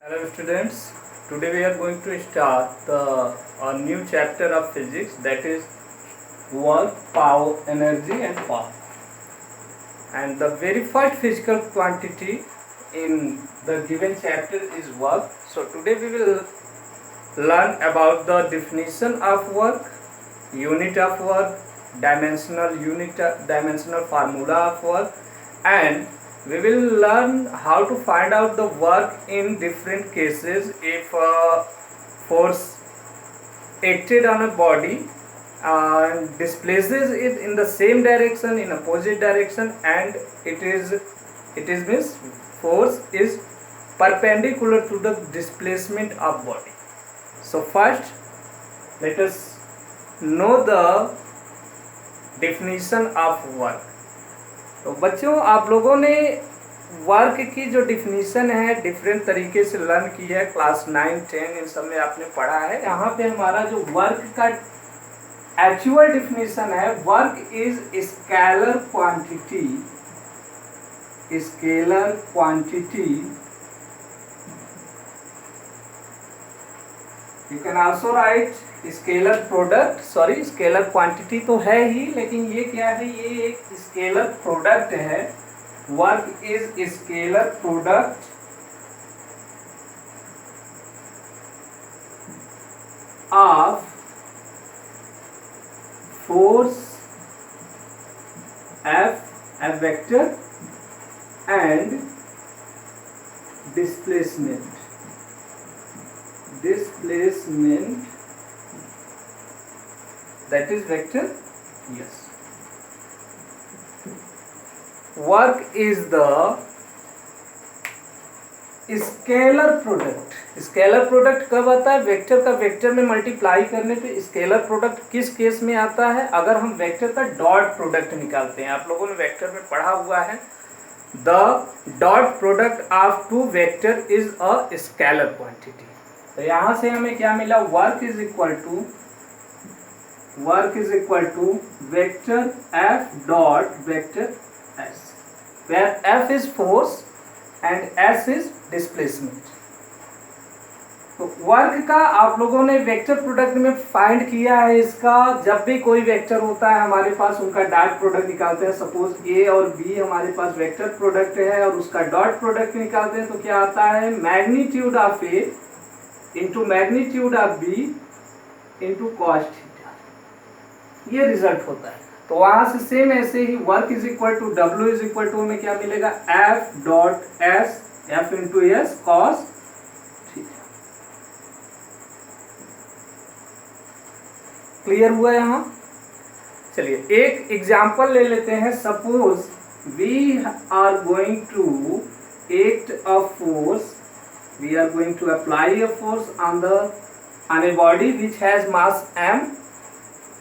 Hello students, today we are going to start a new chapter of physics, that is work, power, energy and power. And the very first physical quantity in the given chapter is work. So today we will learn about the definition of work, unit of work, dimensional formula of work, and we will learn how to find out the work in different cases. If force acted on a body and displaces it in the same direction, in opposite direction, and it is means force is perpendicular to the displacement of body. So first let us know the definition of work. तो बच्चों, आप लोगों ने work की जो definition है different तरीके से लर्न की है, क्लास 9, 10 इन सब में आपने पढ़ा है। यहाँ पे हमारा जो वर्क का एक्चुअल डिफिनीशन है, work is scalar quantity you can also right scalar product, sorry scalar quantity तो है ही, लेकिन ये क्या है, ये एक स्केलर प्रोडक्ट है। Work is scalar product of force F vector and displacement that is vector. Yes, work is the scalar product. Scalar product कब आता है? वेक्टर का वेक्टर में मल्टीप्लाई करने पे स्केलर प्रोडक्ट किस केस में आता है? अगर हम वेक्टर का डॉट प्रोडक्ट निकालते हैं। आप लोगों ने वेक्टर में पढ़ा हुआ है, the dot product of two vector is a scalar quantity. तो यहां से हमें क्या मिला? Work is equal to vector F dot vector S, where F is force and S is displacement. तो वर्क का आप लोगों ने वेक्टर प्रोडक्ट में फाइंड किया है। इसका जब भी कोई वेक्टर होता है हमारे पास, उनका डॉट प्रोडक्ट निकालते हैं। सपोज ए और बी हमारे पास वेक्टर प्रोडक्ट है और उसका डॉट प्रोडक्ट निकालते हैं, तो क्या आता है? Magnitude of a into magnitude of b into cos theta, ये रिजल्ट होता है। तो वहां से सेम ऐसे ही work is equal to W is equal to हमें क्या मिलेगा? F dot S, F into S cos theta. Clear हुआ यहाँ? चलिए एक एग्जांपल ले लेते हैं। Suppose we are going to act a force, we are going to apply a force on a body which has mass m,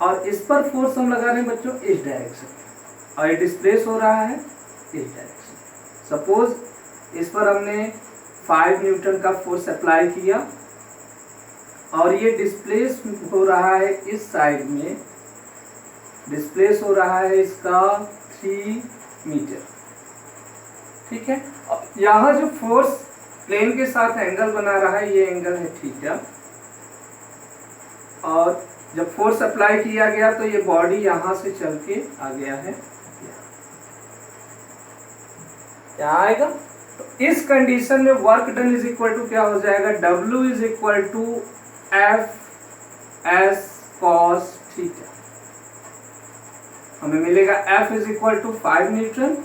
और इस पर फोर्स हम लगा रहे हैं बच्चों इस डायरेक्शन में, और ये डिस्प्लेस हो रहा है इस डायरेक्शन। सपोज इस पर हमने 5 न्यूटन का फोर्स अप्लाई किया और ये डिस्प्लेस हो रहा है इस साइड में, डिस्प्लेस हो रहा है इसका 3 मीटर। ठीक है, यहाँ जो फोर्स प्लेन के साथ एंगल बना रहा है, ये एंगल है थीटा, और जब फोर्स अप्लाई किया गया तो ये बॉडी यहां से चल के आ गया है, यहाँ आएगा। तो इस कंडीशन में work done is equal to क्या हो जाएगा? W is equal to F S cos theta. हमें मिलेगा F is equal to 5 newton,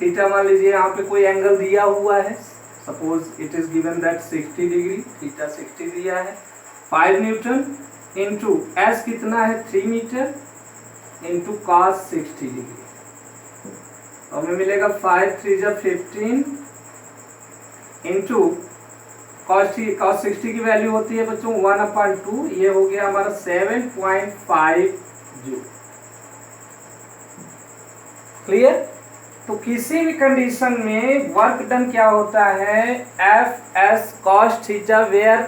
theta मान लीजिए यहाँ पे कोई एंगल दिया हुआ है, suppose it is given that 60 degree, theta 60 दिया है। 5 न्यूटन इंटू एस कितना है? 3 मीटर इंटू कॉस 60 डिग्री, हमें मिलेगा 5 3 जब 15 इंटू कॉस 60 की वैल्यू होती है बच्चों 1/2, ये हो गया हमारा 7.5 जूल। क्लियर? तो किसी भी कंडीशन में वर्क डन क्या होता है? F S cos theta, where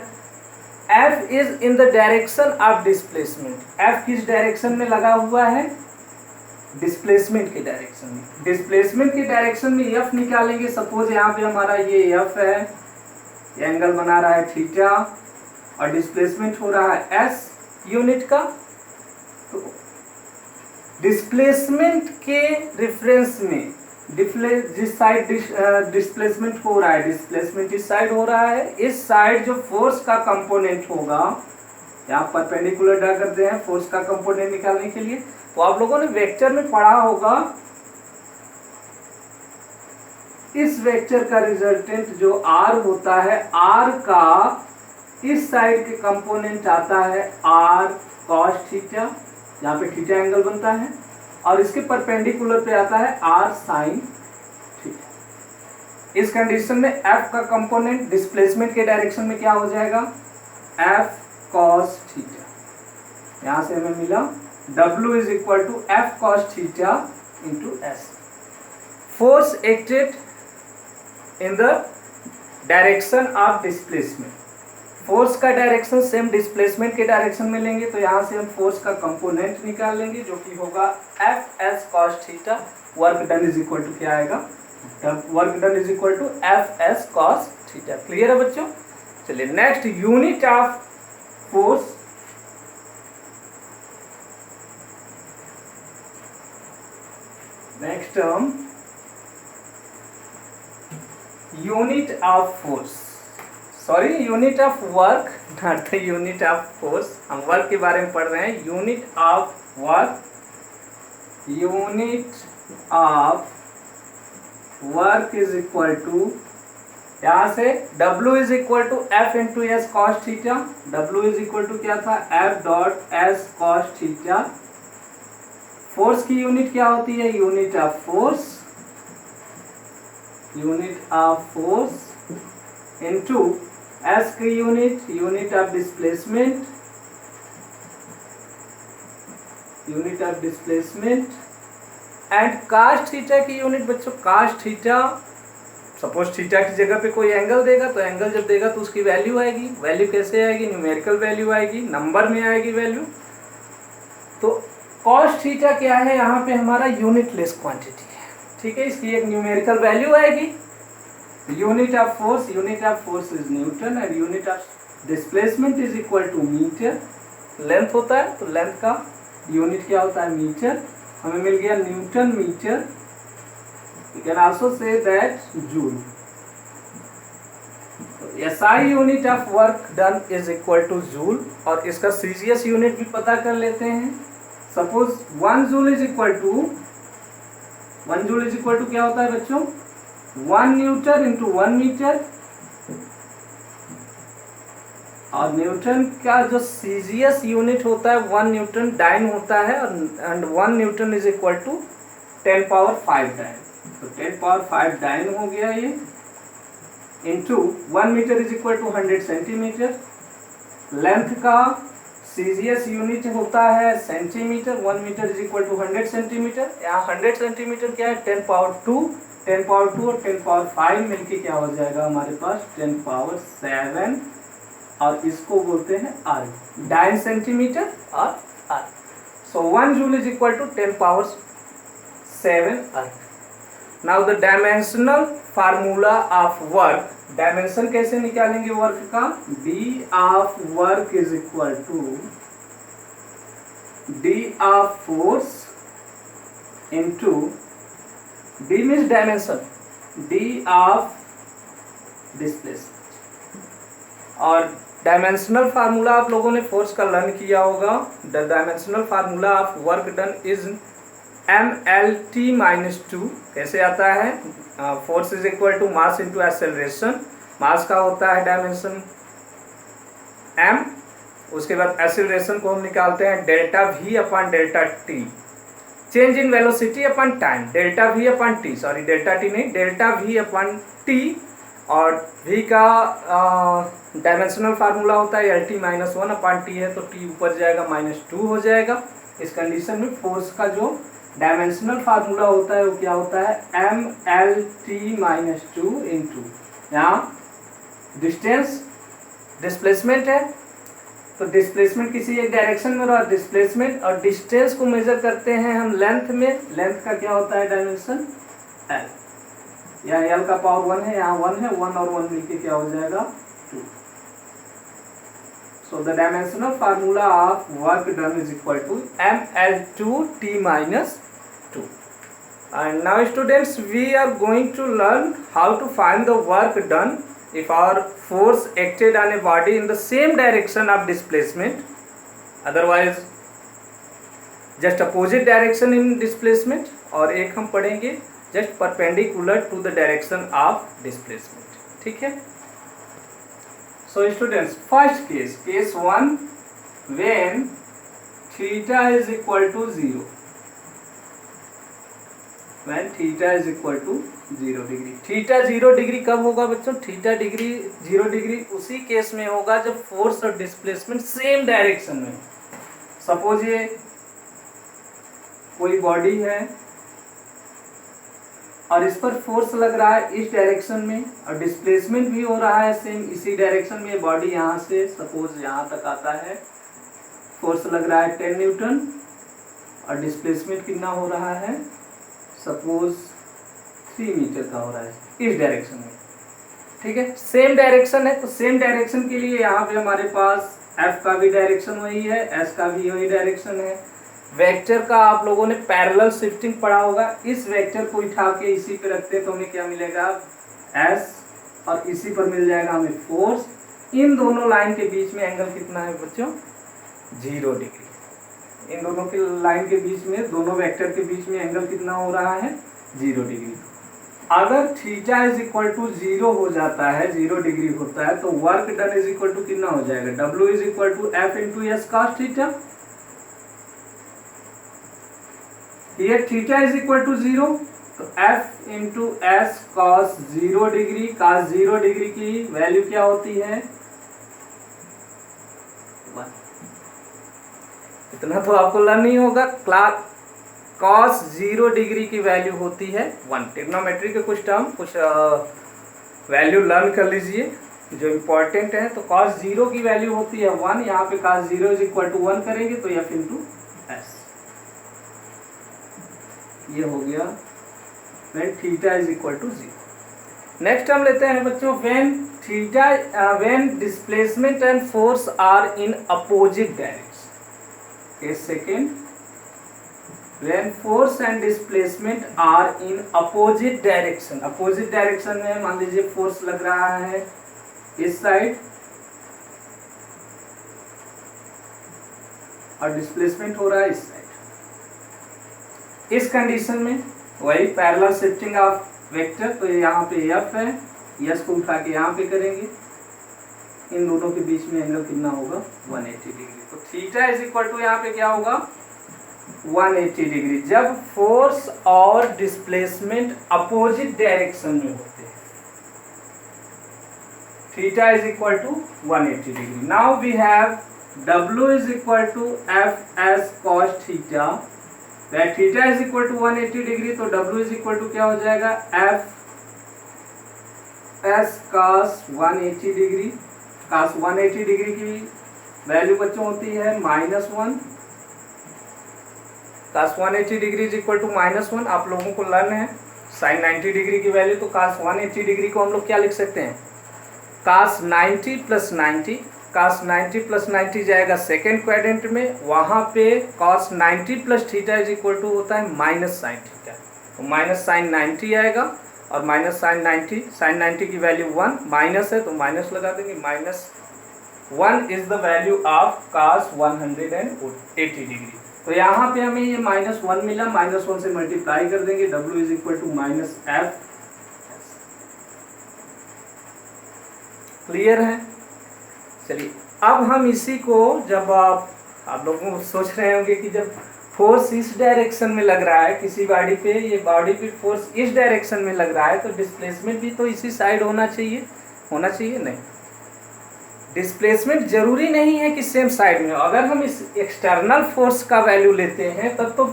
F is in the direction of displacement. F किस डायरेक्शन में लगा हुआ है? डिस्प्लेसमेंट के डायरेक्शन में। डिस्प्लेसमेंट के डायरेक्शन में एफ निकालेंगे। सपोज यहाँ पे हमारा ये एफ है ये एंगल बना रहा है थीटा और डिस्प्लेसमेंट हो रहा है एस यूनिट का। तो डिस्प्लेसमेंट के रेफरेंस में जिस साइड डिस्प्लेसमेंट हो रहा है, डिस्प्लेसमेंट इस साइड हो रहा है, इस साइड जो फोर्स का कंपोनेंट होगा, यहाँ परपेंडिकुलर ड्रा करते हैं फोर्स का कंपोनेंट निकालने के लिए। तो आप लोगों ने वेक्टर में पढ़ा होगा, इस वेक्टर का रिजल्टेंट जो r होता है, r का इस साइड के कंपोनेंट आता है r cos थीटा, यहाँ पे थीटा एंगल बनता है, और इसके परपेंडिकुलर पे आता है r sin थीटा। इस कंडीशन में f का कंपोनेंट डिस्प्लेसमेंट के डायरेक्शन में क्या हो जाएगा, f cos थीटा। यहाँ से हमें मिला W is equal to f cos theta into s। Force acted in the direction of displacement, force का डायरेक्शन सेम डिस्प्लेसमेंट के डायरेक्शन में लेंगे, तो यहाँ से हम फोर्स का कंपोनेंट निकाल लेंगे जो कि होगा F S cos theta. Work done is equal to क्या आएगा, work done is equal to F S cos theta. Clear है बच्चों? चलिए next, unit of force. Next term, unit of force, sorry unit of work, not the unit of force. हम work के बारे में पढ़ रहे हैं। Unit of work, unit of work is equal to, यहाँ से W is equal to F into S cos theta. W is equal to क्या था, F dot S cos theta. Force की यूनिट क्या होती है, unit of force, unit of force into s की unit, unit of displacement, unit of displacement and cos theta की unit बच्चों, cos theta. Suppose theta की जगह पे कोई एंगल देगा, तो एंगल जब देगा तो उसकी वैल्यू आएगी। वैल्यू कैसे आएगी, न्यूमेरिकल वैल्यू आएगी, नंबर में आएगी वैल्यू। तो cos थीटा क्या है, यहाँ पे हमारा यूनिटलेस क्वांटिटी है, ठीक है, इसकी एक न्यूमेरिकल वैल्यू आएगी। Unit of force, unit of force is newton and unit of displacement is equal to metre. Length होता है तो लेंथ का यूनिट क्या होता है, मीटर। हमें मिल गया newton metre. You can also say that joule. SI unit of work done is equal to joule, और इसका CGS यूनिट भी पता कर लेते हैं। Suppose 1 joule is equal to, 1 joule is equal to क्या होता है बच्चों, 1 न्यूटन इंटू 1 मीटर। और न्यूटन का जो CGS यूनिट होता है 1 न्यूटन डाइन होता है, and 1 newton is equal to 10 power 5 dyne. तो 10 पावर 5 डाइन हो गया ये, into 1 metre is equal to 100 centimetre. Length का CGS यूनिट होता है centimetre, 1 metre is equal to 100 centimetre. यहाँ 100 सेंटीमीटर क्या है, 10 पावर 2, 10 पावर 2 और 10 पावर 5 मिलके क्या हो जाएगा हमारे पास 10 पावर 7, और इसको बोलते हैं R, डाइन सेंटीमीटर और R। So 1 joule is equal to 10 power 7 R। Now the dimensional formula of work, dimension कैसे निकालेंगे वर्क का, D of work is equal to D of force into, D means dimension, D of displacement. और dimensional formula आप लोगों ने force का learn किया होगा। The dimensional formula of work done is MLT-2। कैसे आता है, force is equal to mass into acceleration. Mass का होता है डायमेंशन m, उसके बाद एक्सेलरेशन को हम निकालते हैं delta V upon delta T, change in velocity upon time, delta V upon T, sorry delta T नहीं, डेल्टा V अपॉन टी। और V का डायमेंशनल फार्मूला होता है LT-1 अपॉन टी है, तो T ऊपर जाएगा -2 हो जाएगा। इस कंडीशन में फोर्स का जो डायमेंशनल फार्मूला होता है वो क्या होता है, MLT-2 इंटू, यहाँ डिस्टेंस डिस्प्लेसमेंट है, तो डिस्प्लेसमेंट किसी एक डायरेक्शन में रहा, डिस्प्लेसमेंट और डिस्टेंस को मेजर करते हैं हम लेंथ में। लेंथ का क्या होता है डायमेंशन L, यहाँ L का पावर 1 है, यहाँ 1 है, 1 और 1 मिलके क्या हो जाएगा 2. So the dimensional formula of work done is equal to mL2T minus 2. And now students, we are going to learn how to find the work done if our force acted on a body in the same direction of displacement, otherwise just opposite direction in displacement, और एक हम पढ़ेंगे just perpendicular to the direction of displacement. ठीक है? So students, first case 1, when theta is equal to 0, when theta is equal to 0 degree. Theta 0 degree कब होगा बच्चों? Theta degree 0 degree उसी केस में होगा जब फोर्स और डिस्प्लेसमेंट सेम डायरेक्शन में. सपोज ये कोई बॉडी है और इस पर फोर्स लग रहा है इस डायरेक्शन में और डिस्प्लेसमेंट भी हो रहा है सेम इसी डायरेक्शन में. बॉडी यहाँ से सपोज यहाँ तक आता है, फोर्स लग रहा है 10 न्यूटन और डिस्प्लेसमेंट कितना हो रहा है सपोज 3 मीटर का हो रहा है इस डायरेक्शन में. ठीक है, सेम डायरेक्शन है तो सेम डायरेक्शन के लिए यहाँ पे हमारे पास एफ का भी डायरेक्शन वही है, एस का भी वही डायरेक्शन है. वेक्टर का आप लोगों ने पैरेलल शिफ्टिंग पढ़ा होगा. इस वेक्टर को उठा के इसी पे रखते हैं तो हमें क्या मिलेगा एस, और इसी पर मिल जाएगा हमें फोर्स. इन दोनों लाइन के बीच में एंगल कितना है बच्चों? 0 डिग्री. इन दोनों की लाइन के बीच में, दोनों वेक्टर के बीच में एंगल कितना हो रहा है? 0 डिग्री. अगर थीटा इज इक्वल टू 0 हो जाता है, 0 डिग्री होता है, तो work done is equal to कितना हो जाएगा? W is equal to F into S cos theta. ये थीटा इज इक्वल टू 0 तो f into S cos 0 degree. Cos 0 degree की वैल्यू क्या होती है? 1. इतना तो आपको लर्न नहीं होगा. कॉस 0 डिग्री की वैल्यू होती है 1. ट्रिग्नोमेट्री के कुछ टर्म, कुछ वैल्यू लर्न कर लीजिए जो इम्पोर्टेंट है. तो कॉस 0 की वैल्यू होती है 1. यहाँ पे कॉस 0 इज इक्वल टू 1 करेंगे तो f इंटू एस. ये हो गया when theta is equal to 0. Next हम लेते हैं बच्चों when displacement and force are in opposite direction. Case second, when force and displacement are in opposite direction. opposite direction में मान लीजिए फोर्स लग रहा है इस साइड और डिस्प्लेसमेंट हो रहा है इस साइड. इस कंडीशन में वही पैरेलल शिफ्टिंग ऑफ वेक्टर, तो यहाँ पे एफ है, एस को उठा के यहाँ पे करेंगे. इन दोनों के बीच में एंगल कितना होगा? 180 डिग्री. तो थीटा इज इक्वल टू यहाँ पे क्या होगा? 180 डिग्री. जब फोर्स और डिस्प्लेसमेंट अपोजिट डायरेक्शन में होते हैं, theta is equal to 180 degree. Now we have W is equal to F S cos theta. वह theta is equal to 180 degree तो W इज इक्वल टू क्या हो जाएगा? F S cos 180 degree. Cos 180 degree की value बच्चों होती है -1. Cos 180 degree is equal to -1. आप लोगों को लर्न है साइन 90 डिग्री की वैल्यू. तो कॉस 180 डिग्री को हम लोग क्या लिख सकते हैं? Cos 90 plus 90. कॉस 90 प्लस 90 जाएगा सेकेंड क्वाड्रेंट में. वहाँ पे cos 90 plus theta is equal to होता है माइनस साइन थीटा. तो माइनस साइन 90 आएगा और माइनस साइन 90, साइन 90 की वैल्यू 1, माइनस है तो माइनस लगा देंगे. -1 is the value of cos 180 degree. तो यहाँ पे हमें ये -1 मिला, -1 से मल्टीप्लाई कर देंगे. W is equal to minus F. Clear है? चलिए अब हम इसी को, जब आप लोगों को सोच रहे होंगे कि जब फोर्स इस डायरेक्शन में लग रहा है किसी बॉडी पे, ये बॉडी पे फोर्स इस डायरेक्शन में लग रहा है तो डिस्प्लेसमेंट भी तो इसी साइड होना चाहिए. नहीं, डिस्प्लेसमेंट जरूरी नहीं है कि सेम साइड में. अगर हम इस एक्सटर्नल फोर्स का वैल्यू लेते हैं तब तो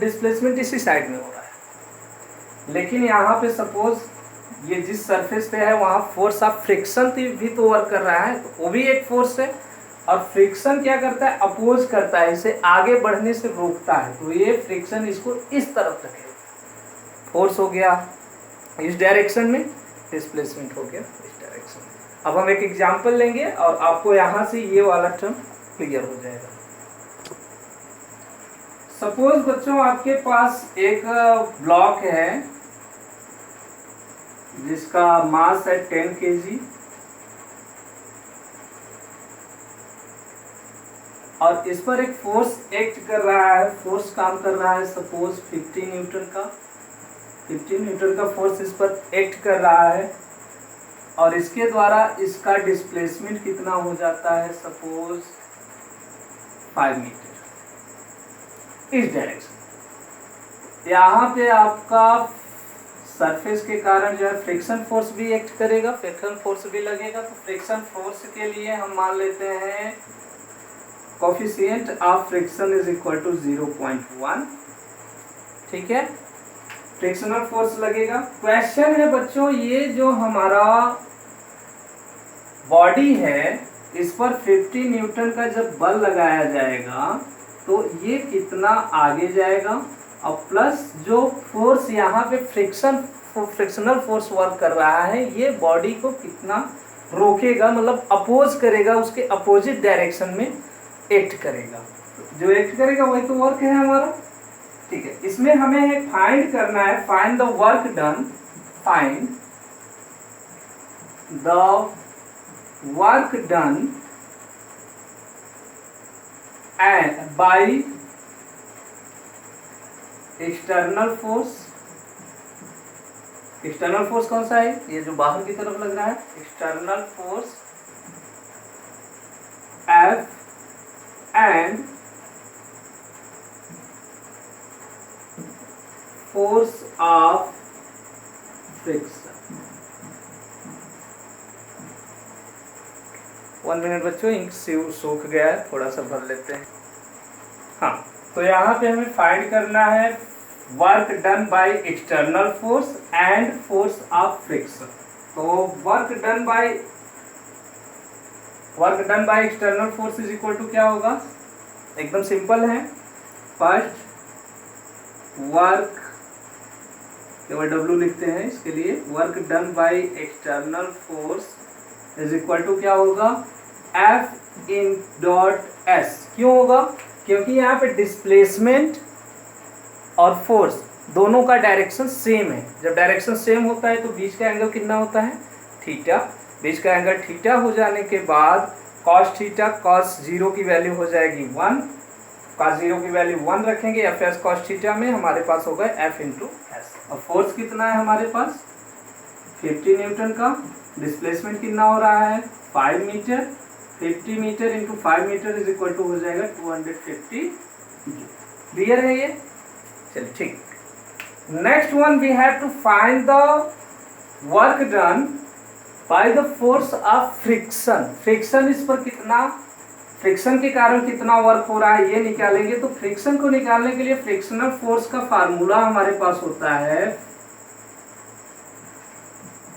डिस्प्लेसमेंट इसी साइड में हो रहा है. लेकिन यहाँ पे सपोज ये जिस सरफेस पे है वहाँ फोर्स ऑफ फ्रिक्शन भी तो वर्क कर रहा है, तो वो भी एक फोर्स है. और फ्रिक्शन क्या करता है? अपोज करता है, इसे आगे बढ़ने से रोकता है. तो ये फ्रिक्शन इसको इस तरफ रखेगा. फोर्स हो गया इस डायरेक्शन में, डिस्प्लेसमेंट हो गया इस डायरेक्शन में. अब हम एक एग्जाम्पल लेंगे और आपको यहाँ से ये वाला टर्म क्लियर हो जाएगा। सपोज बच्चों आपके पास एक ब्लॉक है जिसका मास है 10 kg और इस पर एक फोर्स एक्ट कर रहा है, फोर्स काम कर रहा है सपोज 50 न्यूटन का फोर्स इस पर एक्ट कर रहा है और इसके द्वारा इसका डिस्प्लेसमेंट कितना हो जाता है सपोज 5 मीटर इस डायरेक्शन। यहाँ पे आपका सरफेस के कारण जो है फ्रिक्शन फोर्स भी एक्ट करेगा, फ्रिक्शन फोर्स भी लगेगा। तो फ्रिक्शन फोर्स के लिए हम मान लेते हैं coefficient of friction is equal to 0.1। ठीक है, फ्रिक्शनल फोर्स लगेगा। क्वेश्चन है बच्चों, ये जो हमारा बॉडी है इस पर 50 न्यूटन का जब बल लगाया जाएगा तो ये कितना आगे जाएगा और प्लस जो फोर्स यहाँ पे फ्रिक्शनल फोर्स वर्क कर रहा है ये बॉडी को कितना रोकेगा, मतलब अपोज करेगा, उसके अपोजिट डायरेक्शन में एक्ट करेगा। जो एक्ट करेगा वही तो वर्क है हमारा। ठीक है, इसमें हमें फाइंड करना है, find the work done, find the work done and bye external force. External force कौन सा है? ये जो बाहर की तरफ लग रहा है, external force F and force of friction. 1 minute बच्चों, इंक सूख गया है, थोड़ा सा भर लेते हैं। हाँ, तो यहाँ पे हमें फाइंड करना है work done by external force and force of friction. तो work done by external force is equal to क्या होगा? एकदम सिंपल है। फर्स्ट वर्क, केवल W लिखते हैं इसके लिए, work done by external force is equal to क्या होगा? F in dot S। क्यों होगा? क्योंकि यहाँ पे डिस्प्लेसमेंट और फोर्स दोनों का डायरेक्शन सेम है। जब डायरेक्शन सेम होता है तो बीच का एंगल कितना होता है? थीटा। बीच का एंगल थीटा हो जाने के बाद कॉस थीटा, कॉस 0 की वैल्यू हो जाएगी 1, कॉस 0 की वैल्यू 1 रखेंगे एफ एस कॉस थीटा में, हमारे पास होगा F इंटू एस। और फोर्स कितना है हमारे पास? 50 न्यूटन का। डिस्प्लेसमेंट कितना हो रहा है? 5 metre. 50 metre into 5 metre is equal to हो जाएगा 250। क्लियर है ये? चलिए ठीक। Next one we have to find the work done by the force of friction. Friction इस पर कितना, फ्रिक्शन के कारण कितना वर्क हो रहा है ये निकालेंगे। तो फ्रिक्शन को निकालने के लिए फ्रिक्शनल फोर्स का फार्मूला हमारे पास होता है,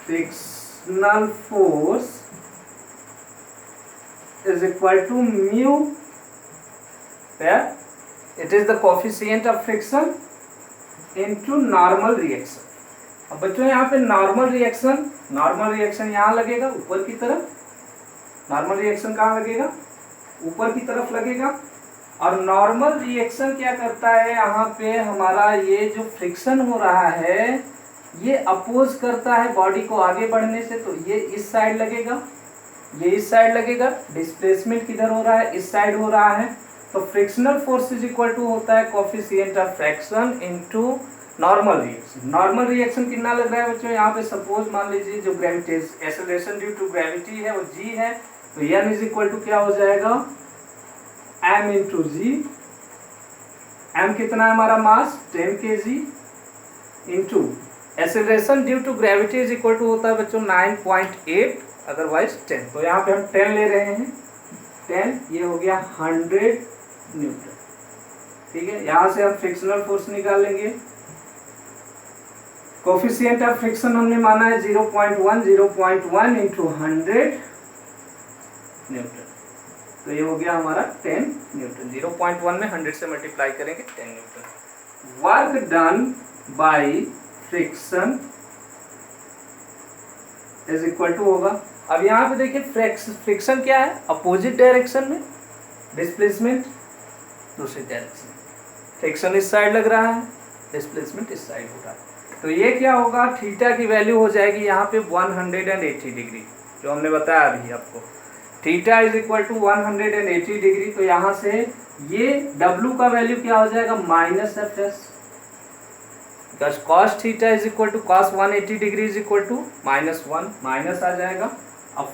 frictional force is equal to mu, where it is the coefficient of friction into normal reaction। अब बच्चों यहाँ पे नॉर्मल रिएक्शन यहाँ लगेगा ऊपर की तरफ। नॉर्मल रिएक्शन कहाँ लगेगा? ऊपर की तरफ लगेगा। और नॉर्मल रिएक्शन क्या करता है, यहाँ पे हमारा ये जो फ्रिक्शन हो रहा है ये अपोज करता है बॉडी को आगे बढ़ने से, तो ये इस साइड लगेगा, ये इस साइड लगेगा। डिस्प्लेसमेंट किधर हो रहा है? इस साइड हो रहा है। तो frictional force is equal to होता है coefficient of friction into normal reaction. Normal reaction कितना लग रहा है बच्चों? यहाँ पे सपोज मान लीजिए जो gravity, acceleration due to gravity है वो g है, तो n इज इक्वल टू क्या हो जाएगा? m इंटू जी। m कितना है हमारा mass? 10 kg into acceleration due to gravity is equal to होता है बच्चों 9.8, अदरवाइज 10। तो यहाँ पे हम 10 ले रहे हैं, 10, ये हो गया 100 न्यूटन। ठीक है, यहाँ से हम फ्रिक्शनल फोर्स निकालेंगे। कोफिशिएंट ऑफ फ्रिक्शन हमने माना है 0.1 इंटू 100 न्यूटन, तो ये हो गया हमारा 10 न्यूटन। 0.1 में 100 से मल्टीप्लाई करेंगे 10 newton. Work done by friction is equal to होगा अब यहाँ पे देखिए फ्रिक्शन क्या है, अपोजिट डायरेक्शन में, डिस्प्लेसमेंट दूसरी डायरेक्शन में। फ्रिक्शन इस साइड लग रहा है, डिस्प्लेसमेंट इस साइड हो रहा है। तो ये क्या होगा, थीटा की वैल्यू हो जाएगी यहाँ पे 180 डिग्री, जो हमने बताया अभी आपको। Theta is equal to 180 degree. तो यहाँ से ये W का वैल्यू क्या हो जाएगा, -fs, because cos theta is equal to cos 180 degree is equal to -1, minus आ जाएगा। अब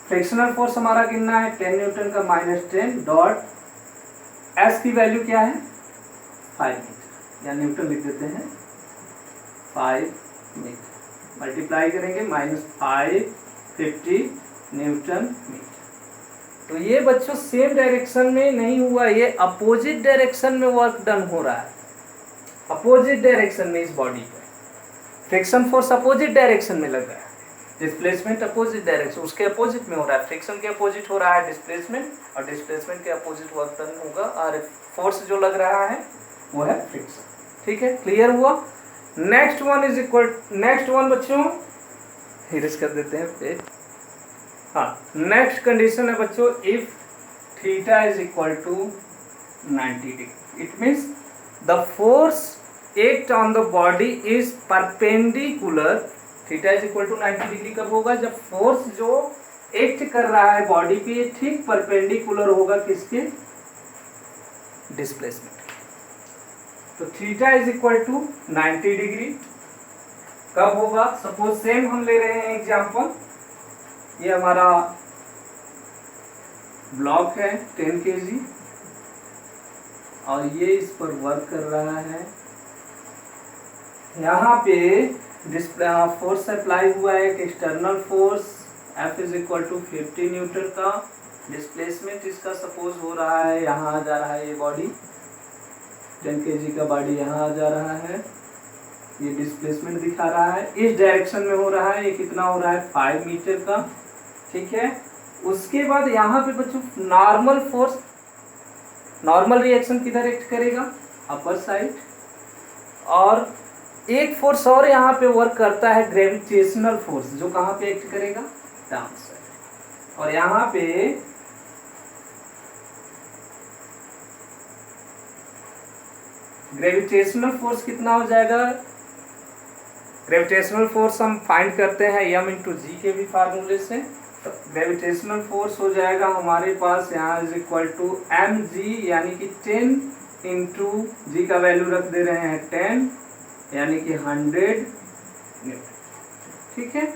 फ्रिक्शनल फोर्स हमारा कितना है, 10 न्यूटन का -10 डॉट S की वैल्यू क्या है, 5 मीटर, या न्यूटन लिख देते हैं, 5 मीटर, मल्टीप्लाई करेंगे -550 न्यूटन मीटर। तो ये बच्चों सेम डायरेक्शन में नहीं हुआ, ये अपोजिट डायरेक्शन में वर्क डन हो रहा है, अपोजिट डायरेक्शन में। इस बॉडी पे फ्रिक्शन फोर्स अपोजिट डायरेक्शन में लग रहा है, डिस्प्लेसमेंट अपोजिट डायरेक्शन, उसके अपोजिट में हो रहा है, फ्रिक्शन के अपोजिट हो रहा है डिस्प्लेसमेंट, और डिस्प्लेसमेंट के अपोजिट वर्क डन होगा, और फोर्स जो लग रहा है वो है फ्रिक्शन। ठीक है, क्लियर हुआ। नेक्स्ट वन बच्चों हिरस कर देते हैं पे। हाँ, नेक्स्ट कंडीशन है बच्चों, if theta is equal to 90 degree, it means the force act on the body is perpendicular. Theta is equal to 90 degree कब होगा, जब फोर्स जो एक्ट कर रहा है बॉडी पे ठीक परपेंडिकुलर होगा किसके, डिस्प्लेसमेंट। तो theta is equal to 90 degree कब होगा, सपोज सेम हम ले रहे हैं एग्जांपल, ये हमारा ब्लॉक है 10 kg और ये इस पर वर्क कर रहा है। यहाँ पे फोर्स अप्लाई हुआ है, एक external force F is equal to 50 newton का, डिस्प्लेसमेंट इसका सपोज हो रहा है, यहाँ आ जा रहा है, ये बॉडी 10 kg का बॉडी यहाँ आ जा रहा है, ये डिस्प्लेसमेंट दिखा रहा है, इस डायरेक्शन में हो रहा है, ये कितना हो रहा है 5 मीटर का। ठीक है, उसके बाद यहाँ पे बच्चों नॉर्मल फोर्स, नॉर्मल रिएक्शन किधर एक्ट करेगा, अपर साइड, और एक फोर्स और यहाँ पे वर्क करता है ग्रेविटेशनल फोर्स, जो कहाँ पे एक्ट करेगा, डाउन साइड। और यहाँ पे ग्रेविटेशनल फोर्स कितना हो जाएगा, ग्रेविटेशनल फोर्स हम फाइंड करते हैं m/g के भी फार्मूले से। तो ग्रेविटेशनल फोर्स हो जाएगा हमारे पास यहाँ इज इक्वल टू mg, यानी कि 10 इंटू जी का वैल्यू रख दे रहे हैं 10, यानी कि 100 न्यूटन। ठीक है,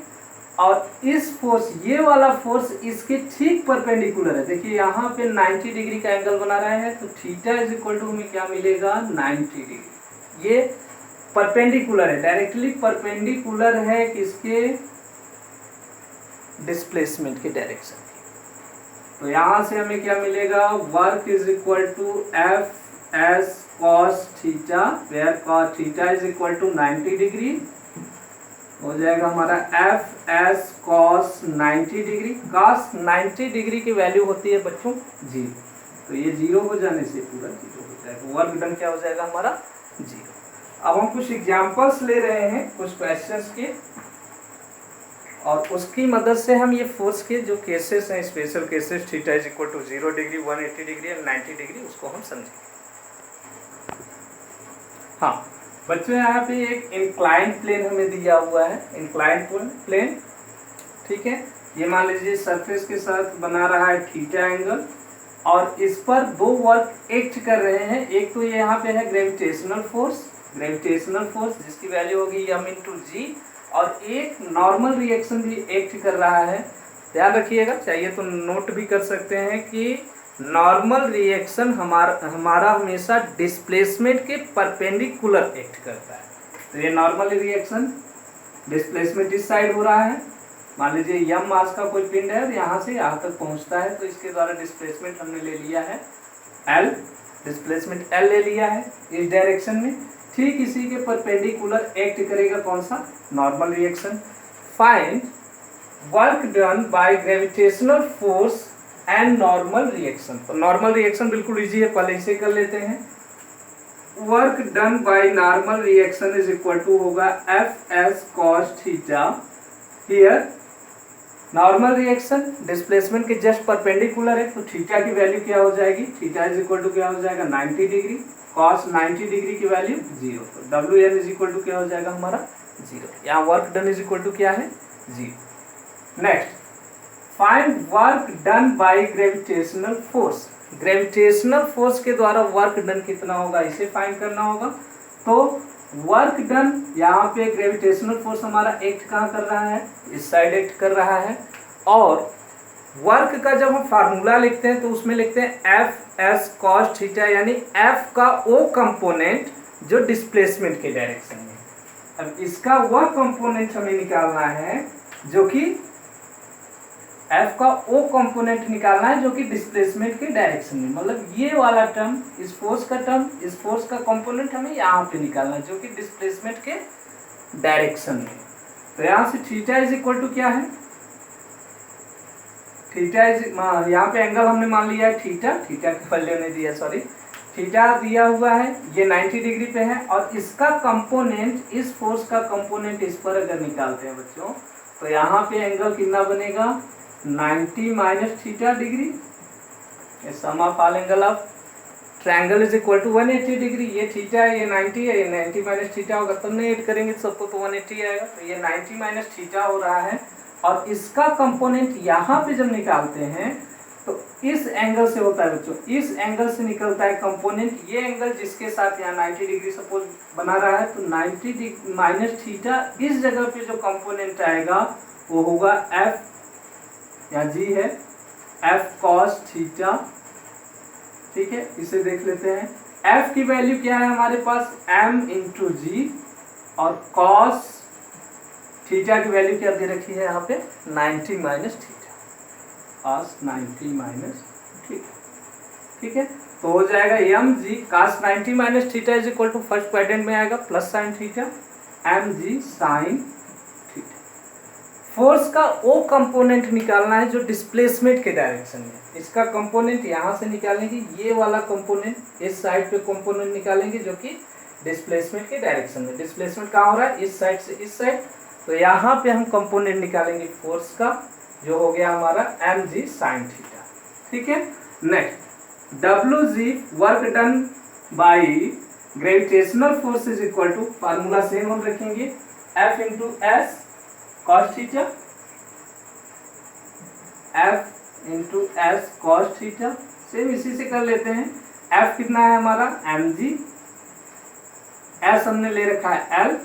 और इस फोर्स, ये वाला फोर्स इसके ठीक परपेंडिकुलर है। देखिए यहाँ पे 90 डिग्री का एंगल बना रहा है, तो थीटा इज इक्वल टू हमें क्या मिलेगा, 90 डिग्री। ये परपेंडिकुलर है, डायरेक्टली परपेंडिकुलर है किसके, डिस्प्लेसमेंट के डायरेक्शन। तो यहाँ से हमें क्या मिलेगा, work is equal to F S cos theta, where cos theta is equal to 90 degree, हो जाएगा हमारा F S cos 90 degree. Cos 90 degree की वैल्यू होती है बच्चों 0, तो ये 0 हो जाने से पूरा 0 हो जाएगा, वर्क डन क्या हो जाएगा हमारा 0। अब हम कुछ एग्जाम्पल्स ले रहे हैं कुछ क्वेश्चंस के, और उसकी मदद से हम ये फोर्स के जो केसेस हैं, special cases, theta is equal to 0 degree, 180 degree और 90 डिग्री, उसको हम समझेंगे। हाँ बच्चों, यहाँ पे एक इंक्लाइंड प्लेन हमें दिया हुआ है, इंक्लाइंड प्लेन। ठीक है, ये मान लीजिए सरफेस के साथ बना रहा है थीटा एंगल, और इस पर दो वर्क एक्ट कर रहे हैं। एक तो ये यहाँ पे है ग्रेविटेशनल फोर्स जिसकी वैल्यू होगी m/g, और एक नॉर्मल रिएक्शन भी एक्ट कर रहा है। ध्यान रखिएगा, चाहिए तो नोट भी कर सकते हैं कि नॉर्मल रिएक्शन हमारा हमेशा डिस्प्लेसमेंट के परपेंडिकुलर एक्ट करता है। तो ये नॉर्मल रिएक्शन, डिस्प्लेसमेंट इस साइड हो रहा है, मान लीजिए m मास का कोई पिंड है, यहाँ से यहाँ तक पहुँचता है, तो इसके द्वारा डिस्प्लेसमेंट हमने ले लिया है L, डिस्प्लेसमेंट L ले लिया है इस डायरेक्शन में। ठीक इसी के परपेंडिकुलर एक्ट करेगा कौन सा, normal reaction. Find work done by gravitational force and normal reaction. तो नॉर्मल रिएक्शन बिल्कुल इजी है, पहले इसे कर लेते हैं। Work done by normal reaction is equal to होगा F S cos theta. Here normal reaction displacement के जस्ट परपेंडिकुलर है, तो थीटा की वैल्यू क्या हो जाएगी, थीटा इज इक्वल टू क्या हो जाएगा 90 डिग्री, कॉस 90 डिग्री की वैल्यू 0, तो W N is equal to क्या हो जाएगा हमारा 0। यहाँ work done is equal to क्या है 0। Next, find work done by gravitational force. Gravitational force के द्वारा वर्क डन कितना होगा, इसे फाइंड करना होगा। तो वर्क डन, यहाँ पे ग्रेविटेशनल फोर्स हमारा एक्ट कहाँ कर रहा है, इस साइड एक्ट कर रहा है। और वर्क का जब हम फार्मूला लिखते हैं तो उसमें लिखते हैं एफ एस कॉस थीटा, यानी एफ का वो कंपोनेंट जो डिस्प्लेसमेंट के डायरेक्शन में। अब इसका वह कंपोनेंट हमें निकालना है जो कि एफ का वो कंपोनेंट निकालना है जो कि डिस्प्लेसमेंट के डायरेक्शन में, मतलब ये वाला टर्म, इस फोर्स का टर्म, इस फोर्स का कंपोनेंट हमें यहाँ पे निकालना है जो कि डिस्प्लेसमेंट के डायरेक्शन में। तो यहाँ से थीटा इज इक्वल टू क्या है, थीटा इज, यहाँ पे एंगल हमने मान लिया है थीटा, थीटा की वैल्यू नहीं दिया, सॉरी, थीटा दिया हुआ है, ये 90 डिग्री पे है। और इसका कंपोनेंट, इस फोर्स का कंपोनेंट इस पर अगर निकालते हैं बच्चों, तो यहाँ पे एंगल कितना बनेगा 90 minus theta degree, sum of all angle of triangle is equal to 180 degree. ये थीटा है, ये 90 है, ये 90 माइनस थीटा होगा, तब नहीं ऐड करेंगे सबको तो 180 आएगा। तो ये 90 माइनस थीटा हो रहा है। और इसका कंपोनेंट यहाँ पे जब निकालते हैं तो इस एंगल से होता है बच्चों, इस एंगल से निकलता है कंपोनेंट, ये एंगल जिसके साथ यहाँ 90 डिग्री सपोज बना रहा है, तो 90 माइनस थीटा, इस जगह पे जो कंपोनेंट आएगा वो होगा एफ, यहाँ जी है, एफ कॉस थीटा। ठीक है, इसे देख लेते हैं। एफ की वैल्यू क्या है हमारे पास, एम इंटू जी, और कॉस थीटा की वैल्यू क्या दे रखी है यहाँ पे 90 minus theta, cos 90 minus theta. ठीक है, तो हो जाएगा M G cos 90 minus theta is equal to first quadrant में आएगा plus sine theta, M G sine theta. Force का वो कंपोनेंट निकालना है जो डिस्प्लेसमेंट के डायरेक्शन में, इसका कंपोनेंट यहाँ से निकालेंगे, ये वाला कंपोनेंट इस साइड पे कंपोनेंट निकालेंगे जो कि डिस्प्लेसमेंट के डायरेक्शन में। डिस्प्लेसमेंट कहाँ हो रहा है, इस साइड से इस साइड, तो यहाँ पे हम कंपोनेंट निकालेंगे फोर्स का, जो हो गया हमारा एम जी साइन थीटा। ठीक है, next, W G work done by gravitational force is equal to, formula same हम रखेंगे, F into S cos theta, F into S cos theta, same इसी से कर लेते हैं। एफ कितना है हमारा एम जी, एस हमने ले रखा है एल,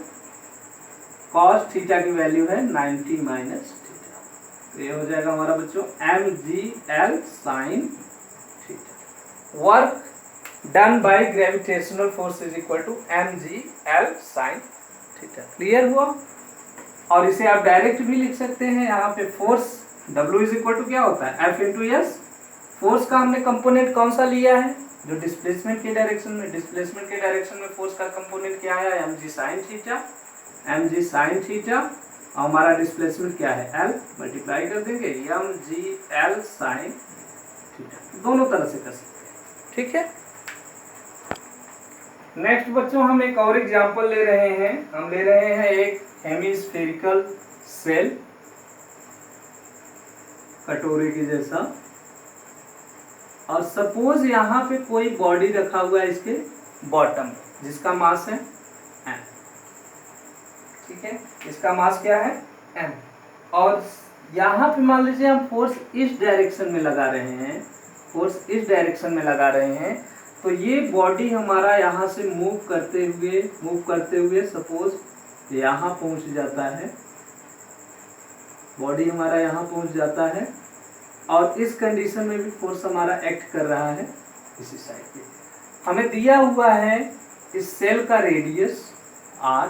कॉस थीटा की वैल्यू है 90 माइनस थीटा, तो ये हो जाएगा हमारा बच्चों M G L sine theta. Work done by gravitational force is equal to M G L sine theta. Clear हुआ। और इसे आप डायरेक्ट भी लिख सकते हैं, यहाँ पे force W is equal to क्या होता है F इंटू एस। फोर्स का हमने कंपोनेंट कौन सा लिया है, जो डिस्प्लेसमेंट के डायरेक्शन में, डिस्प्लेसमेंट के डायरेक्शन में फोर्स का कंपोनेंट क्या है M G sine theta, M G sine theta, और हमारा डिस्प्लेसमेंट क्या है L, मल्टीप्लाई कर देंगे M G L sine theta, दोनों तरह से कर सकते हैं। ठीक है, नेक्स्ट बच्चों हम एक और एग्जांपल ले रहे हैं। हम ले रहे हैं एक हेमिस्फेरिकल सेल, कटोरे के जैसा, और सपोज यहाँ पे कोई बॉडी रखा हुआ है इसके बॉटम, जिसका मास है m। ठीक है, इसका मास क्या है m, और यहाँ पे मान लीजिए हम फोर्स इस डायरेक्शन में लगा रहे हैं, फोर्स इस डायरेक्शन में लगा रहे हैं, तो ये बॉडी हमारा यहाँ से मूव करते हुए सपोज यहाँ पहुँच जाता है, बॉडी हमारा यहाँ पहुँच जाता है, और इस कंडीशन में भी फोर्स हमारा एक्ट कर रहा है इसी साइड पे। हमें दिया हुआ है इस सेल का रेडियस r,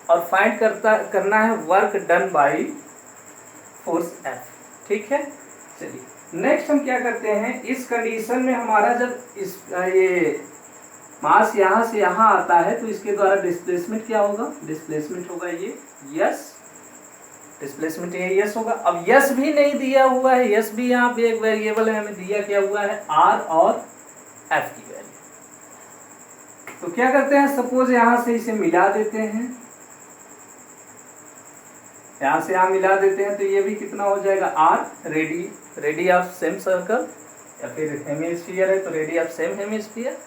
और फाइंड करना है work done by force F। ठीक है, चलिए नेक्स्ट हम क्या करते हैं, इस कंडीशन में हमारा जब इस ये मास यहाँ से यहाँ आता है तो इसके द्वारा डिस्प्लेसमेंट क्या होगा, डिस्प्लेसमेंट होगा ये यस, डिस्प्लेसमेंट ये यस होगा। अब यस भी नहीं दिया हुआ है, यस भी यहाँ पे एक वेरिएबल है, हमें दिया क्या हुआ है आर और एफ की वैल्यू। तो क्या करते हैं, सपोज यहाँ से इसे मिला देते हैं, यहाँ से यहाँ मिला देते हैं तो ये भी कितना हो जाएगा r, ready of same circle, या फिर हेमिस्फीयर है तो ready of same hemisphere,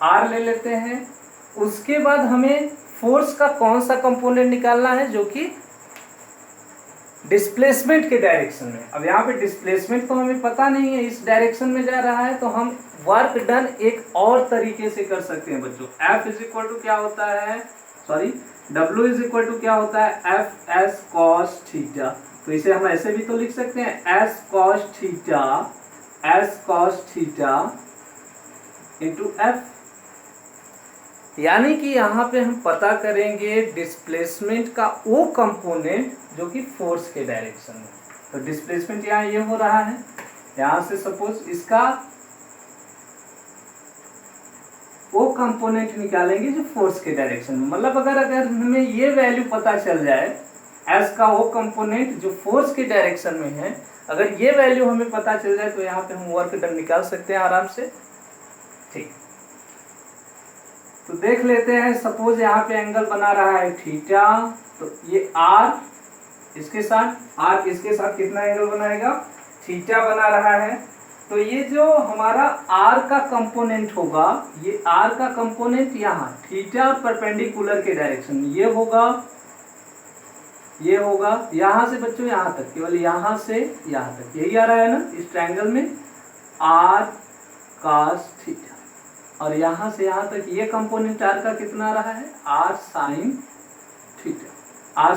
r ले लेते हैं। उसके बाद हमें फोर्स का कौन सा कंपोनेंट निकालना है, जो कि डिस्प्लेसमेंट के डायरेक्शन में। अब यहाँ पे डिस्प्लेसमेंट तो हमें पता नहीं है, इस डायरेक्शन में जा रहा है, तो हम वर्क डन एक और तरीके से कर सकते हैं बच्चों। F इज इक्वल टू क्या होता है, sorry W is equal to क्या होता है, एफ एस कॉस थीटा। तो इसे हम ऐसे भी तो लिख सकते हैं, S cos theta into F. यानी कि यहाँ पे हम पता करेंगे डिस्प्लेसमेंट का वो कंपोनेंट जो कि फोर्स के डायरेक्शन में। तो डिस्प्लेसमेंट यहाँ ये हो रहा है, यहाँ से सपोज इसका वो कंपोनेंट निकालेंगे जो फोर्स के डायरेक्शन में। मतलब अगर हमें ये वैल्यू पता चल जाए, एस का वो कंपोनेंट जो फोर्स के डायरेक्शन में है, अगर ये वैल्यू हमें पता चल जाए तो यहाँ पे हम वर्क डन निकाल सकते हैं आराम से। ठीक, तो देख लेते हैं। सपोज यहाँ पे एंगल बना रहा है थीटा, तो ये आर इसके साथ कितना एंगल बनाएगा, थीटा बना रहा है। तो ये जो हमारा आर का कंपोनेंट होगा, ये आर का कंपोनेंट यहाँ थीटा और परपेंडिकुलर के डायरेक्शन में ये होगा यहाँ से बच्चों यहाँ तक, केवल यहाँ से यहाँ तक यही आ रहा है ना इस ट्रायंगल में, आर कॉस थीटा। और यहाँ से यहाँ तक ये कंपोनेंट आर का कितना आ रहा है, आर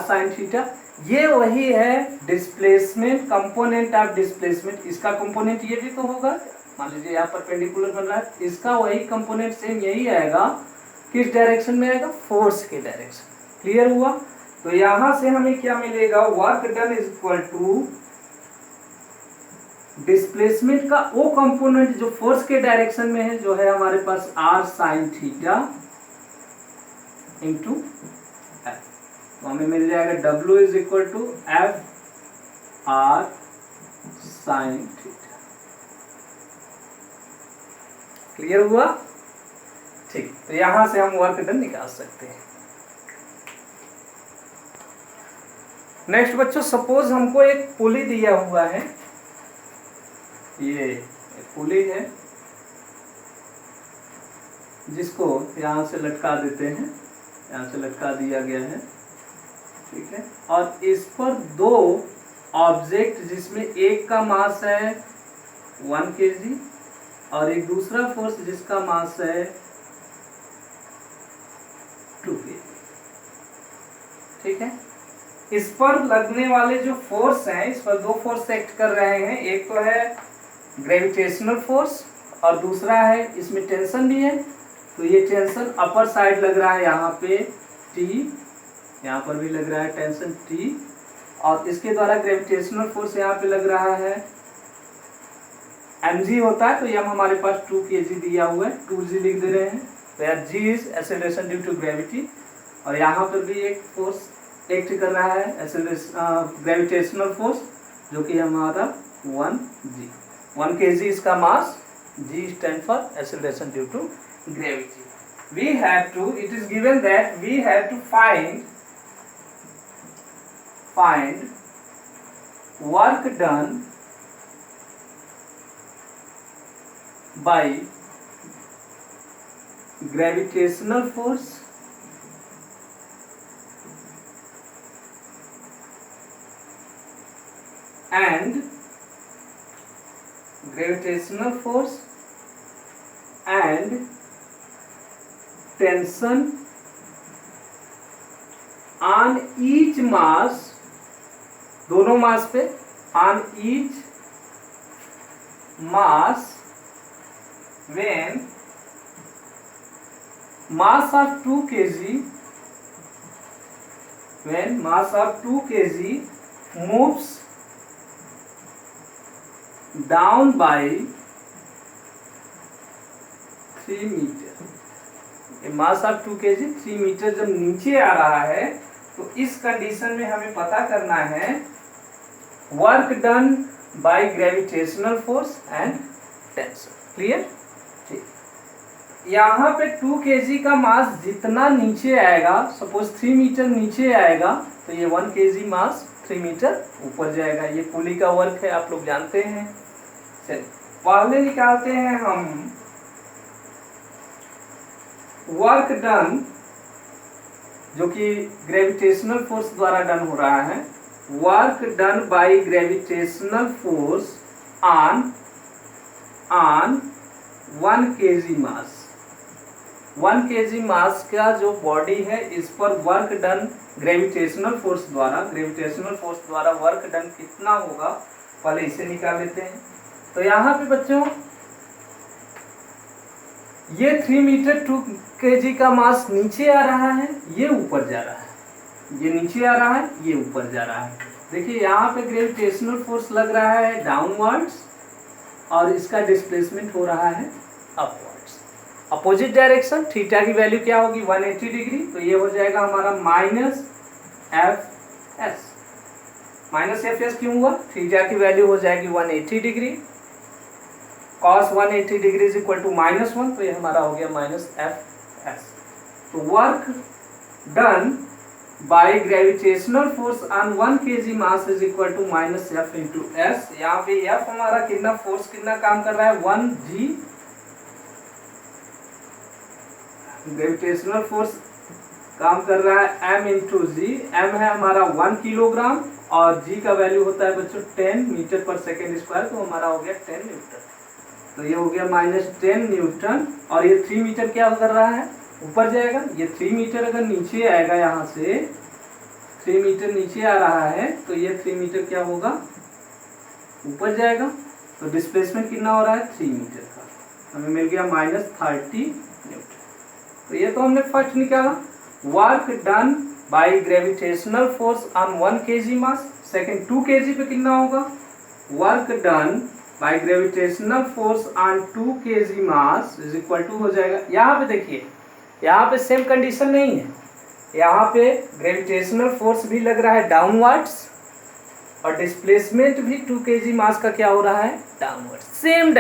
साइन थीटा। ये वही है डिस्प्लेसमेंट, कंपोनेंट ऑफ डिस्प्लेसमेंट। इसका कंपोनेंट ये भी तो होगा, मान लीजिए यहाँ परपेंडिकुलर बन रहा है, इसका वही कंपोनेंट सेम यही आएगा। किस डायरेक्शन में आएगा, फोर्स के डायरेक्शन। क्लियर हुआ। तो यहाँ से हमें क्या मिलेगा, work done is equal to displacement का वो कंपोनेंट जो फोर्स के डायरेक्शन में है, जो है हमारे पास r sine theta into F. तो हमें मिल जाएगा W is equal to F r sine theta. Clear हुआ। ठीक, तो यहां से हम वर्क डन निकाल सकते हैं। नेक्स्ट बच्चों, सपोज हमको एक पुली दिया हुआ है, ये एक पुली है जिसको यहाँ से लटका देते हैं, यहाँ से लटका दिया गया है, ठीक है। और इस पर दो ऑब्जेक्ट, जिसमें एक का मास है 1 kg और एक दूसरा फोर्स जिसका मास है 2 kg, ठीक है। इस पर लगने वाले जो फोर्स हैं, इस पर दो फोर्स एक्ट कर रहे हैं। एक तो है ग्रेविटेशनल फोर्स और दूसरा है, इसमें टेंशन भी है। तो ये टेंशन अपर साइड लग रहा है यहाँ पे T, यहाँ पर भी लग रहा है टेंशन T, और इसके द्वारा ग्रेविटेशनल फोर्स यहाँ पे लग रहा है mg होता है। तो ये हमारे पास 2 kg दिया हुआ है, 2g लिख दे रहे हैं। तो यार g is acceleration due to gravity, और यहाँ पर भी एक फोर्स एक्ट कर रहा है, ग्रेविटेशनल फोर्स, जो कि हमारा 1 kg इसका mass, g stand for acceleration due to gravity. We have to, it is given that we have to find work done by gravitational force and tension on each mass, दोनों मास पे, on each mass when mass of 2 kg, when mass of 2 kg moves down by 3 metre. Mass of 2 kg 3 metre जब नीचे आ रहा है, तो इस condition में हमें पता करना है work done by gravitational force and tension. Clear. ठीक, यहाँ पे 2 kg का मास जितना नीचे आएगा, सपोज 3 मीटर नीचे आएगा, तो ये 1 kg मास 3 मीटर ऊपर जाएगा। ये पुली का वर्क है, आप लोग जानते हैं। चलिए पहले निकालते हैं हम वर्क डन, जो कि ग्रेविटेशनल फोर्स द्वारा डन हो रहा है। Work done by gravitational force on 1 kg mass. 1 kg मास का जो बॉडी है, इस पर वर्क डन ग्रेविटेशनल फोर्स द्वारा वर्क डन कितना होगा, पहले इसे निकाल लेते हैं। तो यहाँ पे बच्चों ये 3 मीटर 2 kg का मास नीचे आ रहा है, ये ऊपर जा रहा है। ये नीचे आ रहा है, ये ऊपर जा रहा है। देखिए यहाँ पे ग्रेविटेशनल फोर्स लग रहा है डाउनवर्ड्स और इसका डिस्प्लेसमेंट हो रहा है अपवर्ड्स। अपोजिट डायरेक्शन, थीटा की वैल्यू क्या होगी 180 डिग्री, तो ये हो जाएगा हमारा माइनस एफ एस क्यों हुआ, थीटा की वैल्यू हो जाएगी 180 degree. cos 180 degree is equal to -1, तो ये हमारा हो गया माइनस एफ एस। तो work done by gravitational force on 1 kg mass is equal to minus F into S. यहाँ पे एफ हमारा कितना फोर्स कितना काम कर रहा है 1 g, ग्रेविटेशनल फोर्स काम कर रहा है m इंटू जी। m है हमारा 1 किलोग्राम और g का वैल्यू होता है बच्चों 10 मीटर पर सेकेंड स्क्वायर, तो हमारा हो गया 10 न्यूटन। तो ये हो गया माइनस 10 न्यूटन। और ये 3 मीटर क्या कर रहा है, ऊपर जाएगा। ये 3 मीटर अगर नीचे आएगा, यहाँ से 3 मीटर नीचे आ रहा है, तो ये 3 मीटर क्या होगा, ऊपर जाएगा। तो डिस्प्लेसमेंट कितना हो रहा है 3 मीटर का, हमें मिल गया माइनस 30 न्यूटन। तो ये तो हमने फर्स्ट निकाला, work done by gravitational force on 1 kg mass. Second 2 kg पे कितना होगा, work done by gravitational force on 2 kg mass is equal to हो जाएगा। यहाँ पे देखिए, यहाँ पे सेम कंडीशन नहीं है, यहाँ पे ग्रेविटेशनल फोर्स भी लग रहा है डाउनवर्ड्स और डिस्प्लेसमेंट भी 2 kg मास का क्या हो रहा है डाउनवर्ड। सेम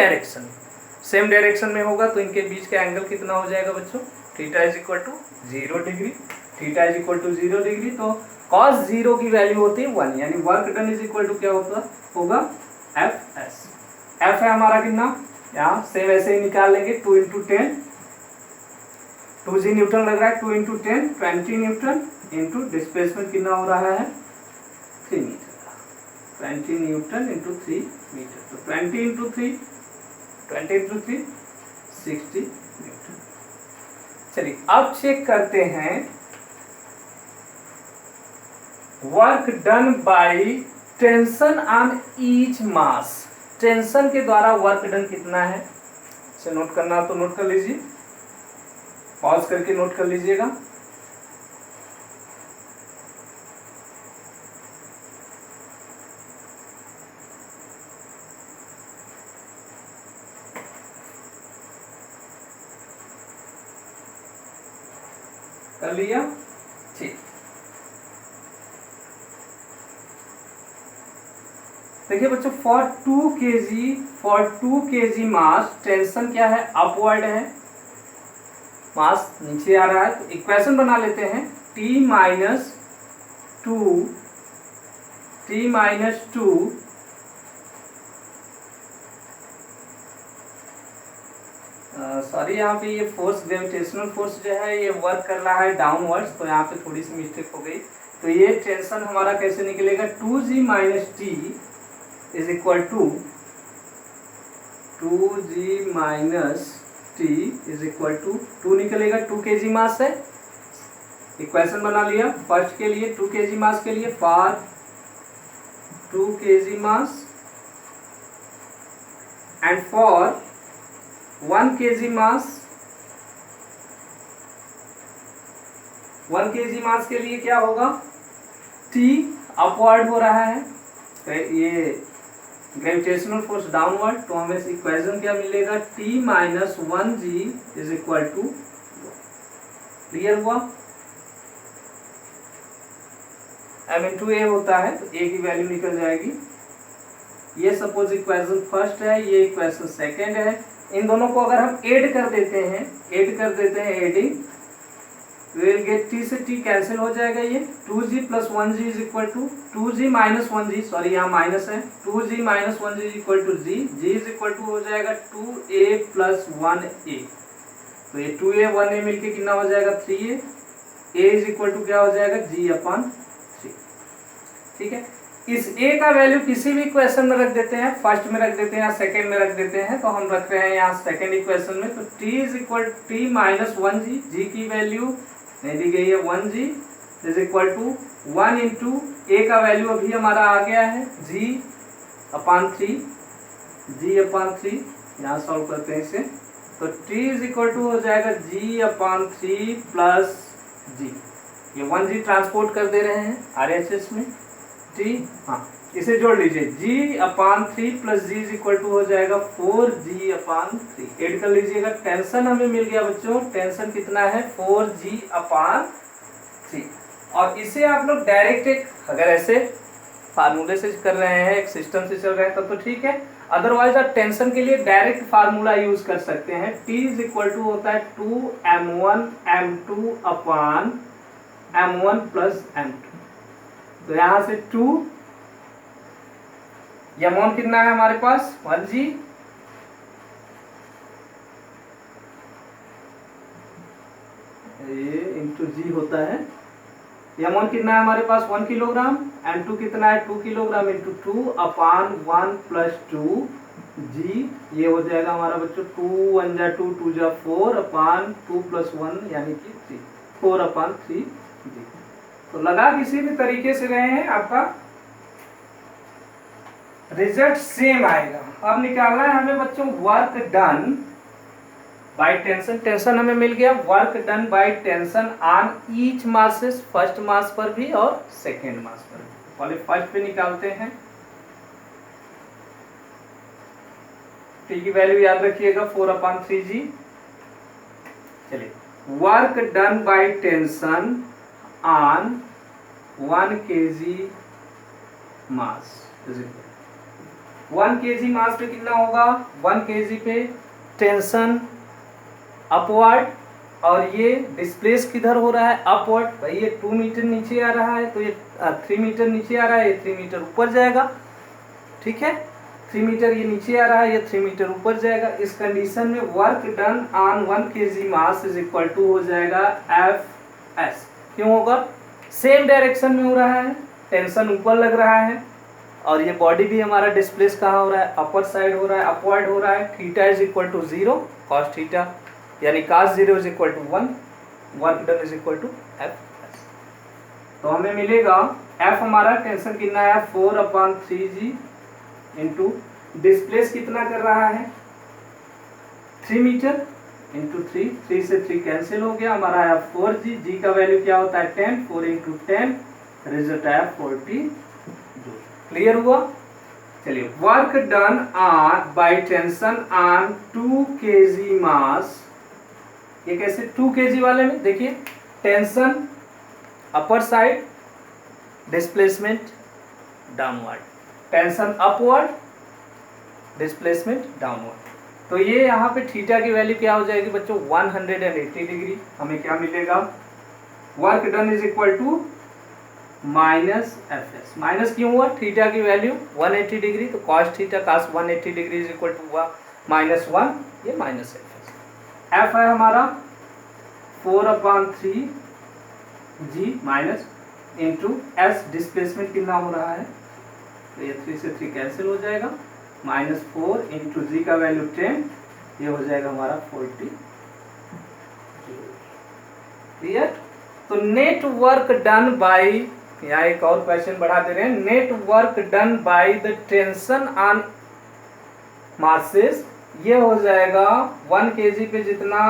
डायरेक्शन में होगा, तो इनके बीच का एंगल कितना हो जाएगा बच्चों, theta is equal to 0 degree. Theta is equal to 0 degree, तो cos 0 की वैल्यू होती है 1, यानी work done is equal to क्या होगा एफ एस। एफ है हमारा कितना, यहाँ सेम ऐसे ही निकाल लेंगे 2 इंटू 10, 2g न्यूटन लग रहा है, 2 इंटू 10 20 न्यूटन इंटू डिस्प्लेसमेंट कितना हो रहा है 3 मीटर का, 20 न्यूटन इंटू 3 मीटर। तो 20 इंटू 3 60 न्यूटन। चलिए अब चेक करते हैं work done by tension on each mass. Tension के द्वारा वर्क डन कितना है, इसे नोट करना तो नोट कर लीजिए, पॉज करके नोट कर लीजिएगा। कर लिया, ठीक। देखिए बच्चों, फॉर 2 kg मास टेंशन क्या है, अपवर्ड है, मास नीचे आ रहा है। तो इक्वेशन बना लेते हैं, t माइनस टू सॉरी, यहाँ पे ये फोर्स ग्रेविटेशनल फोर्स जो है ये वर्क कर रहा है डाउनवर्ड्स, तो यहाँ पे थोड़ी सी मिस्टेक हो गई। तो ये टेंशन हमारा कैसे निकलेगा, 2g minus T is equal to 2g minus T is equal to 2 निकलेगा, 2 kg मास है। इक्वेशन बना लिया फर्स्ट के लिए, 2 kg मास के लिए, for 2 kg mass and for 1 kg mass. 1 kg मास के लिए क्या होगा, t अपवर्ड हो रहा है, ये ग्रेविटेशनल फोर्स डाउनवर्ड, तो हमें इक्वेशन क्या मिलेगा, t minus 1g is equal to. Clear हुआ, m इंटू ए होता है, तो a की वैल्यू निकल जाएगी। ये सपोज इक्वेशन फर्स्ट है, ये इक्वेशन सेकेंड है। इन दोनों को अगर हम ऐड कर देते हैं adding we will get T से टी कैंसिल हो जाएगा, ये 2g plus 1g is equal to 2g minus 1g, sorry यहाँ माइनस है, 2g minus 1g is equal to g, g is equal to हो जाएगा 2a प्लस 1a, तो ये 2a 1a मिलके कितना हो जाएगा 3a, a is equal to क्या हो जाएगा g अपॉन 3। ठीक है, इस a का वैल्यू किसी भी इक्वेशन में रख देते हैं, फर्स्ट में रख देते हैं या सेकंड में रख देते हैं, तो हम रख रहे हैं यहाँ सेकंड इक्वेशन में, तो t is equal t minus 1g, g की वैल्यू नहीं दी गई है 1g is equal to 1 into a का वैल्यू अभी हमारा आ गया है g अपॉन 3, यहाँ सॉल्व करते हैं इसे, तो t इज इक्वल टू हो जाएगा g अपॉन 3 प्लस g, ये 1g ट्रांसपोर्ट कर दे रहे हैं RHS में t, हाँ इसे जोड़ लीजिए, g upon 3 plus g is equal to हो जाएगा 4g अपॉन 3, एड कर लीजिएगा, टेंशन हमें मिल गया बच्चों, टेंशन कितना है 4g अपॉन 3, और इसे आप लोग डायरेक्ट एक अगर ऐसे फार्मूले से कर रहे हैं, एक सिस्टम से चल रहे हैं तब तो ठीक है, अदरवाइज आप टेंशन के लिए डायरेक्ट फार्मूला यूज कर सकते हैं, t इज इक्वल टू होता है 2m1 m2 upon m1 plus m2, तो यहाँ से 2 m1 कितना है हमारे पास 1g, ये इंटू जी होता है, m1 कितना है हमारे पास 1 किलोग्राम, m2 कितना है 2 kilogram into 2 upon 1 plus 2 g, ये हो जाएगा हमारा बच्चों 2 1 जा 2 2 जा 4 अपॉन 2 प्लस 1 यानी कि 3, 4 अपॉन 3 g, तो लगा किसी भी तरीके से रहे हैं आपका रिजल्ट सेम आएगा। अब निकालना है हमें बच्चों work done by tension, tension हमें मिल गया, work done by tension on each masses, first mass पर भी और सेकेंड मास पर भी, पहले फर्स्ट पे निकालते हैं, टी की वैल्यू याद रखिएगा 4/3g, चलिए work done by tension on 1 kg mass, 1 kg मास पे कितना होगा, 1 kg पे टेंशन अपवर्ड, और ये डिस्प्लेस किधर हो रहा है अपवर्ड, भाई ये 2 मीटर नीचे आ रहा है तो ये 3 मीटर नीचे आ रहा है, ये 3 मीटर ऊपर जाएगा, ठीक है 3 मीटर ये नीचे आ रहा है, ये 3 मीटर ऊपर जाएगा, इस कंडीशन में work done on 1 kg mass is equal to हो जाएगा Fs, क्यों होगा, सेम डायरेक्शन में हो रहा है, टेंशन ऊपर लग रहा है, और ये बॉडी भी हमारा डिस्प्लेस कहाँ हो रहा है अपर साइड हो रहा है, अपवर्ड हो रहा है, theta is equal to 0 cos theta यानी cos 0 is equal to 1, work done is equal to Fs, तो हमें मिलेगा F हमारा टेंशन कितना है 4/3g इंटू डिस्प्लेस कितना कर रहा है 3 मीटर इंटू 3 से 3 कैंसिल हो गया, हमारा आया 4g, g का वैल्यू क्या होता है 10, 4 इंटू 10 रिजल्ट आया 40 जूल, क्लियर हुआ। चलिए work done on by tension on 2 kg मास, ये कैसे 2 kg वाले में देखिए tension upper side, displacement downward, tension upward, displacement downward, तो ये यहाँ पे थीटा की वैल्यू क्या हो जाएगी बच्चों 180 डिग्री, हमें क्या मिलेगा work done is equal to minus Fs, minus क्यों हुआ थीटा की वैल्यू 180 डिग्री, तो cos theta cos 180 degree is equal to हुआ -1, ये माइनस Fs, F है हमारा 4/3g minus into S, displacement कितना हो रहा है, तो ये 3 से 3 कैंसिल हो जाएगा, -4 इंटू जी का वैल्यू 10, ये हो जाएगा हमारा 40, क्लियर। तो नेट वर्क डन बाय, यहाँ एक और क्वेश्चन बढ़ा दे रहे हैं, net work done by the tension on masses, ये हो जाएगा 1 kg पे जितना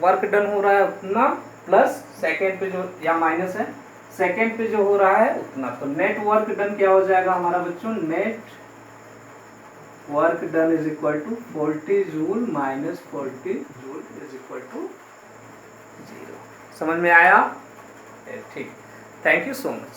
वर्क डन हो रहा है उतना, प्लस सेकेंड पे जो या माइनस है सेकेंड पे जो हो रहा है उतना, तो नेट वर्क डन क्या हो जाएगा हमारा बच्चों, net work done is equal to 40 joule minus 40 joule is equal to 0, समझ में आया, ठीक, थैंक यू सो मच।